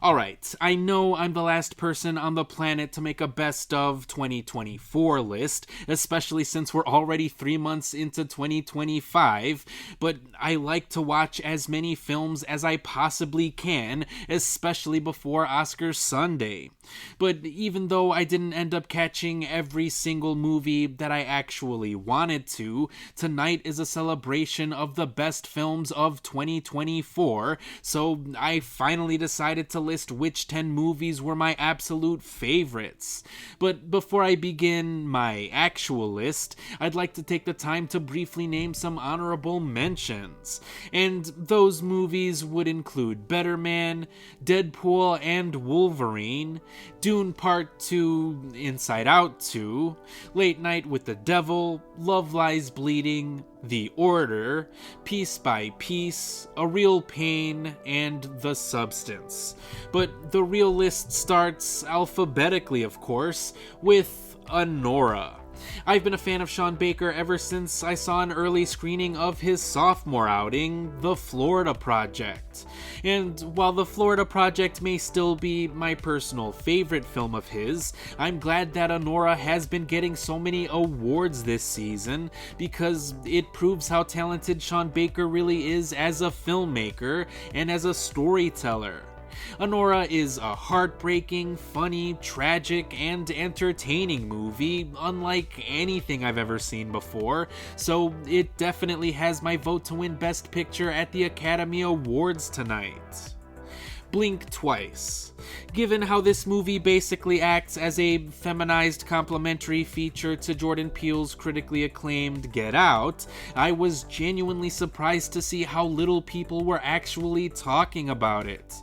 Alright, I know I'm the last person on the planet to make a best of 2024 list, especially since we're already 3 months into 2025, but I like to watch as many films as I possibly can, especially before Oscars Sunday. But even though I didn't end up catching every single movie that I actually wanted to, tonight is a celebration of the best films of 2024, so I finally decided to list which 10 movies were my absolute favorites. But before I begin my actual list, I'd like to take the time to briefly name some honorable mentions. And those movies would include Better Man, Deadpool and Wolverine, Dune Part 2, Inside Out 2, Late Night with the Devil, Love Lies Bleeding, The Order, Piece by Piece, A Real Pain, and The Substance. But the real list starts alphabetically, of course, with Anora. I've been a fan of Sean Baker ever since I saw an early screening of his sophomore outing, The Florida Project. And while The Florida Project may still be my personal favorite film of his, I'm glad that Anora has been getting so many awards this season, because it proves how talented Sean Baker really is as a filmmaker and as a storyteller. Anora is a heartbreaking, funny, tragic, and entertaining movie, unlike anything I've ever seen before, so it definitely has my vote to win Best Picture at the Academy Awards tonight. Blink Twice. Given how this movie basically acts as a feminized complementary feature to Jordan Peele's critically acclaimed Get Out, I was genuinely surprised to see how little people were actually talking about it.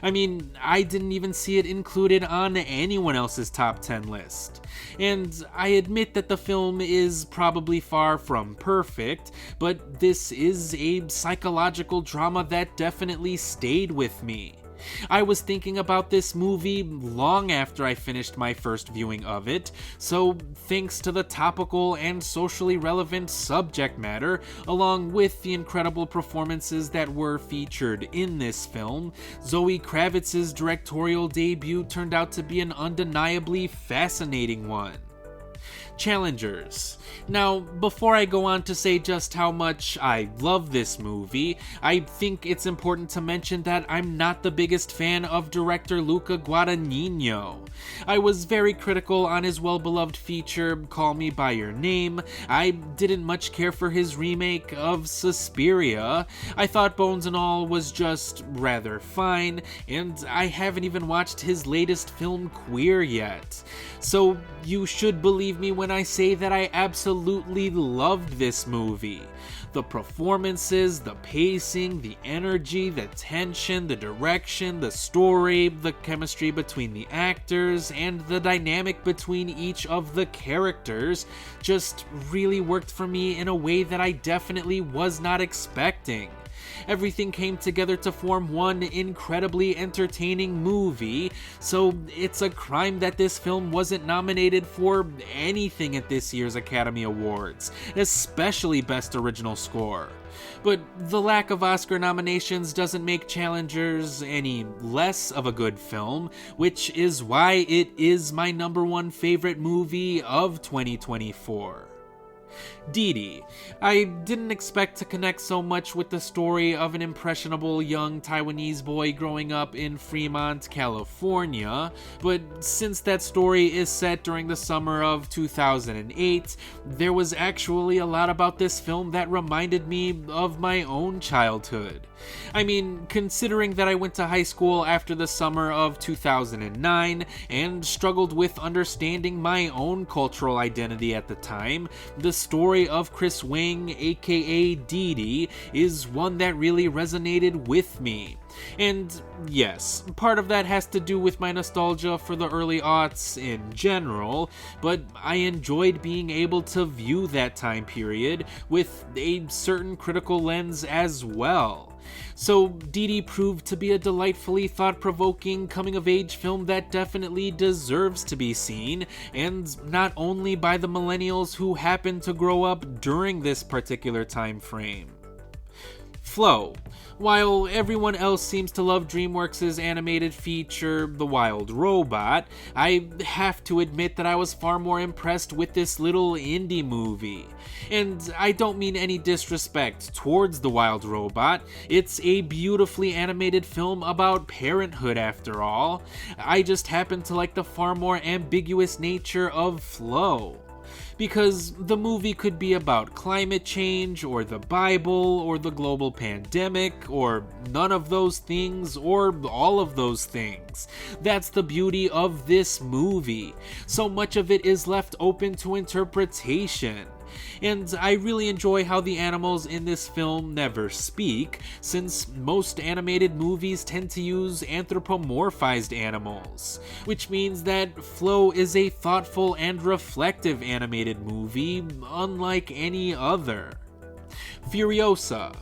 I mean, I didn't even see it included on anyone else's top 10 list. And I admit that the film is probably far from perfect, but this is a psychological drama that definitely stayed with me. I was thinking about this movie long after I finished my first viewing of it, so thanks to the topical and socially relevant subject matter, along with the incredible performances that were featured in this film, Zoe Kravitz's directorial debut turned out to be an undeniably fascinating one. Challengers. Now, before I go on to say just how much I love this movie, I think it's important to mention that I'm not the biggest fan of director Luca Guadagnino. I was very critical on his well-beloved feature, Call Me By Your Name. I didn't much care for his remake of Suspiria. I thought Bones and All was just rather fine, and I haven't even watched his latest film, Queer, yet. So you should believe me when I say that I absolutely loved this movie. The performances, the pacing, the energy, the tension, the direction, the story, the chemistry between the actors, and the dynamic between each of the characters just really worked for me in a way that I definitely was not expecting. Everything came together to form one incredibly entertaining movie, so it's a crime that this film wasn't nominated for anything at this year's Academy Awards, especially Best Original Score. But the lack of Oscar nominations doesn't make Challengers any less of a good film, which is why it is my number one favorite movie of 2024. Didi. I didn't expect to connect so much with the story of an impressionable young Taiwanese boy growing up in Fremont, California, but since that story is set during the summer of 2008, there was actually a lot about this film that reminded me of my own childhood. I mean, considering that I went to high school after the summer of 2009 and struggled with understanding my own cultural identity at the time, the story of Chris Wing, aka Didi, is one that really resonated with me. And yes, part of that has to do with my nostalgia for the early aughts in general, but I enjoyed being able to view that time period with a certain critical lens as well. So Didi proved to be a delightfully thought-provoking coming-of-age film that definitely deserves to be seen, and not only by the millennials who happen to grow up during this particular time frame. Flow. While everyone else seems to love DreamWorks' animated feature, The Wild Robot, I have to admit that I was far more impressed with this little indie movie. And I don't mean any disrespect towards The Wild Robot, it's a beautifully animated film about parenthood after all. I just happen to like the far more ambiguous nature of Flow. Because the movie could be about climate change, or the Bible, or the global pandemic, or none of those things, or all of those things. That's the beauty of this movie. So much of it is left open to interpretation. And I really enjoy how the animals in this film never speak, since most animated movies tend to use anthropomorphized animals, which means that Flow is a thoughtful and reflective animated movie unlike any other. Furiosa.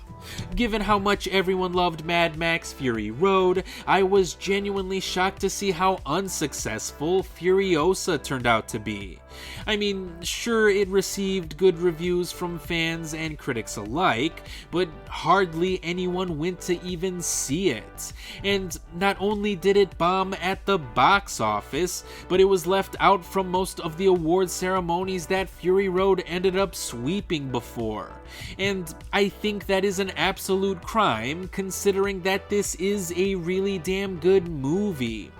Given how much everyone loved Mad Max Fury Road, I was genuinely shocked to see how unsuccessful Furiosa turned out to be. I mean, sure, it received good reviews from fans and critics alike, but hardly anyone went to even see it. And not only did it bomb at the box office, but it was left out from most of the award ceremonies that Fury Road ended up sweeping before. And I think that is an absolute crime, considering that this is a really damn good movie.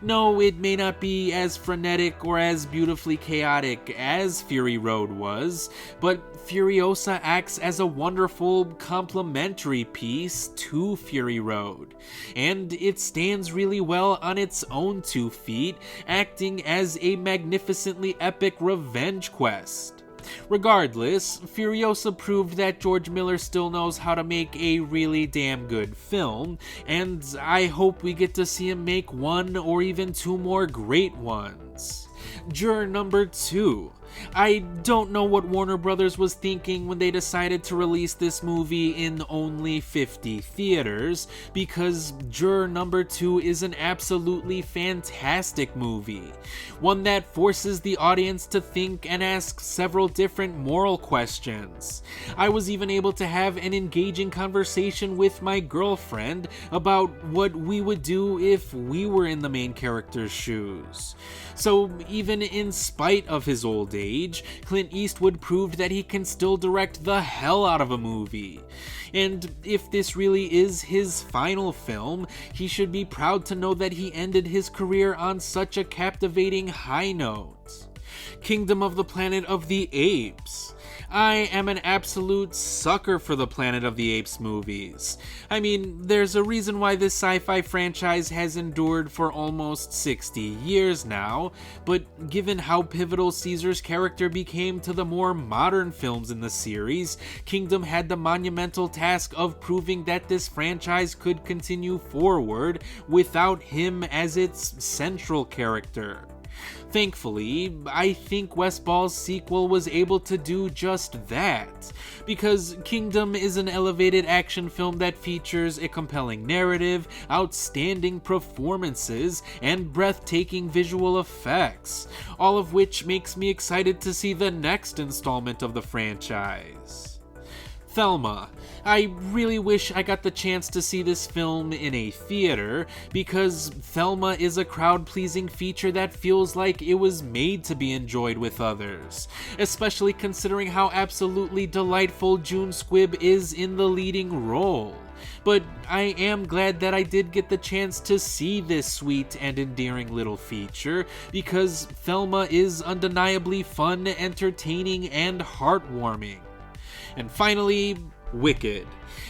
No, it may not be as frenetic or as beautifully chaotic as Fury Road was, but Furiosa acts as a wonderful complementary piece to Fury Road, and it stands really well on its own 2 feet, acting as a magnificently epic revenge quest. Regardless, Furiosa proved that George Miller still knows how to make a really damn good film, and I hope we get to see him make 1 or even 2 more great ones. Juror number 2. I don't know what Warner Brothers was thinking when they decided to release this movie in only 50 theaters, because Juror number 2 is an absolutely fantastic movie. One that forces the audience to think and ask several different moral questions. I was even able to have an engaging conversation with my girlfriend about what we would do if we were in the main character's shoes. So even in spite of his old age, Clint Eastwood proved that he can still direct the hell out of a movie. And if this really is his final film, he should be proud to know that he ended his career on such a captivating high note. Kingdom of the Planet of the Apes. I am an absolute sucker for the Planet of the Apes movies. I mean, there's a reason why this sci-fi franchise has endured for almost 60 years now, but given how pivotal Caesar's character became to the more modern films in the series, Kingdom had the monumental task of proving that this franchise could continue forward without him as its central character. Thankfully, I think West Ball's sequel was able to do just that, because Kingdom is an elevated action film that features a compelling narrative, outstanding performances, and breathtaking visual effects, all of which makes me excited to see the next installment of the franchise. Thelma. I really wish I got the chance to see this film in a theater, because Thelma is a crowd-pleasing feature that feels like it was made to be enjoyed with others, especially considering how absolutely delightful June Squibb is in the leading role. But I am glad that I did get the chance to see this sweet and endearing little feature, because Thelma is undeniably fun, entertaining, and heartwarming. And finally, Wicked.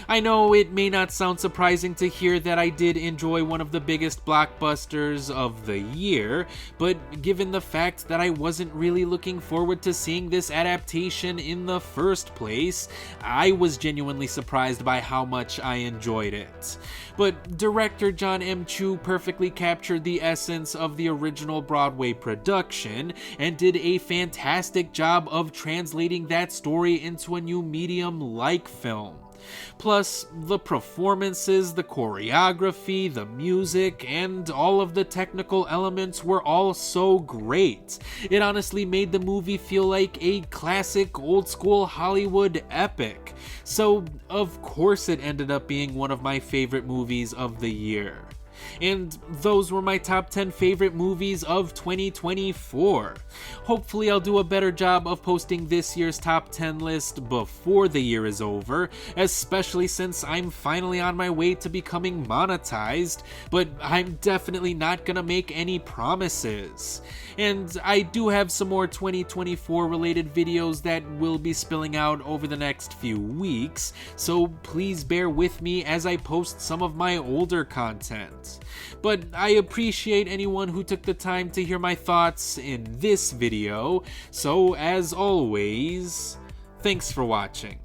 I know it may not sound surprising to hear that I did enjoy one of the biggest blockbusters of the year, but given the fact that I wasn't really looking forward to seeing this adaptation in the first place, I was genuinely surprised by how much I enjoyed it. But director John M. Chu perfectly captured the essence of the original Broadway production and did a fantastic job of translating that story into a new medium like film. Plus, the performances, the choreography, the music, and all of the technical elements were all so great. It honestly made the movie feel like a classic old school Hollywood epic. So, of course it ended up being one of my favorite movies of the year. And those were my top 10 favorite movies of 2024. Hopefully I'll do a better job of posting this year's top 10 list before the year is over, especially since I'm finally on my way to becoming monetized, but I'm definitely not gonna make any promises. And I do have some more 2024 related videos that will be spilling out over the next few weeks, so please bear with me as I post some of my older content. But I appreciate anyone who took the time to hear my thoughts in this video, so as always, thanks for watching.